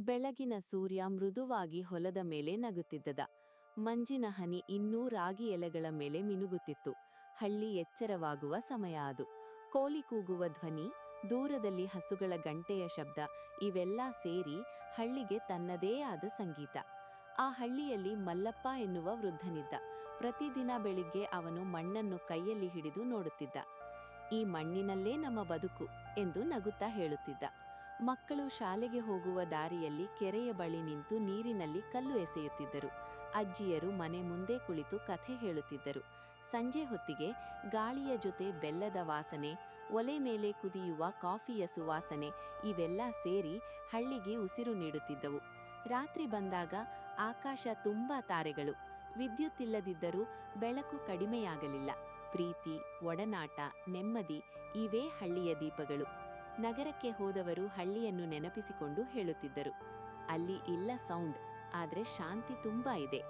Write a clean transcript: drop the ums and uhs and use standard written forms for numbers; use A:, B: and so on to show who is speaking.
A: ಬೆಳಗಿನ ಸೂರ್ಯ ಮೃದುವಾಗಿ ಹೊಲದ ಮೇಲೆ ನಗುತ್ತಿದ್ದದ. ಮಂಜಿನ ಹನಿ ಇನ್ನೂ ರಾಗಿ ಎಲೆಗಳ ಮೇಲೆ ಮಿನುಗುತ್ತಿತ್ತು. ಹಳ್ಳಿ ಎಚ್ಚರವಾಗುವ ಸಮಯ ಅದು. ಕೋಳಿ ಕೂಗುವ ಧ್ವನಿ, ದೂರದಲ್ಲಿ ಹಸುಗಳ ಗಂಟೆಯ ಶಬ್ದ, ಇವೆಲ್ಲ ಸೇರಿ ಹಳ್ಳಿಗೆ ತನ್ನದೇ ಆದ ಸಂಗೀತ. ಆ ಹಳ್ಳಿಯಲ್ಲಿ ಮಲ್ಲಪ್ಪ ಎನ್ನುವ ವೃದ್ಧನಿದ್ದ. ಪ್ರತಿದಿನ ಬೆಳಿಗ್ಗೆ ಅವನು ಮಣ್ಣನ್ನು ಕೈಯಲ್ಲಿ ಹಿಡಿದು ನೋಡುತ್ತಿದ್ದ. ಈ ಮಣ್ಣಿನಲ್ಲೇ ನಮ್ಮ ಬದುಕು ಎಂದು ನಗುತ್ತಾ ಹೇಳುತ್ತಿದ್ದ. ಮಕ್ಕಳು ಶಾಲೆಗೆ ಹೋಗುವ ದಾರಿಯಲ್ಲಿ ಕೆರೆಯ ಬಳಿ ನಿಂತು ನೀರಿನಲ್ಲಿ ಕಲ್ಲು ಎಸೆಯುತ್ತಿದ್ದರು. ಅಜ್ಜಿಯರು ಮನೆ ಮುಂದೆ ಕುಳಿತು ಕಥೆ ಹೇಳುತ್ತಿದ್ದರು. ಸಂಜೆ ಹೊತ್ತಿಗೆ ಗಾಳಿಯ ಜೊತೆ ಬೆಲ್ಲದ ವಾಸನೆ, ಒಲೆ ಮೇಲೆ ಕುದಿಯುವ ಕಾಫಿಯ ಸುವಾಸನೆ, ಇವೆಲ್ಲ ಸೇರಿ ಹಳ್ಳಿಗೆ ಉಸಿರು ನೀಡುತ್ತಿದ್ದವು. ರಾತ್ರಿ ಬಂದಾಗ ಆಕಾಶ ತುಂಬಾ ತಾರೆಗಳು. ವಿದ್ಯುತ್ ಇಲ್ಲದಿದ್ದರೂ ಬೆಳಕು ಕಡಿಮೆಯಾಗಲಿಲ್ಲ. ಪ್ರೀತಿ, ಒಡನಾಟ, ನೆಮ್ಮದಿ, ಇವೇ ಹಳ್ಳಿಯ ದೀಪಗಳು. ನಗರಕ್ಕೆ ಹೋದವರು ಹಳ್ಳಿಯನ್ನು ನೆನಪಿಸಿಕೊಂಡು ಹೇಳುತ್ತಿದ್ದರು, ಅಲ್ಲಿ ಇಲ್ಲ ಸೌಂಡ್, ಆದ್ರೆ ಶಾಂತಿ ತುಂಬಾ ಇದೆ.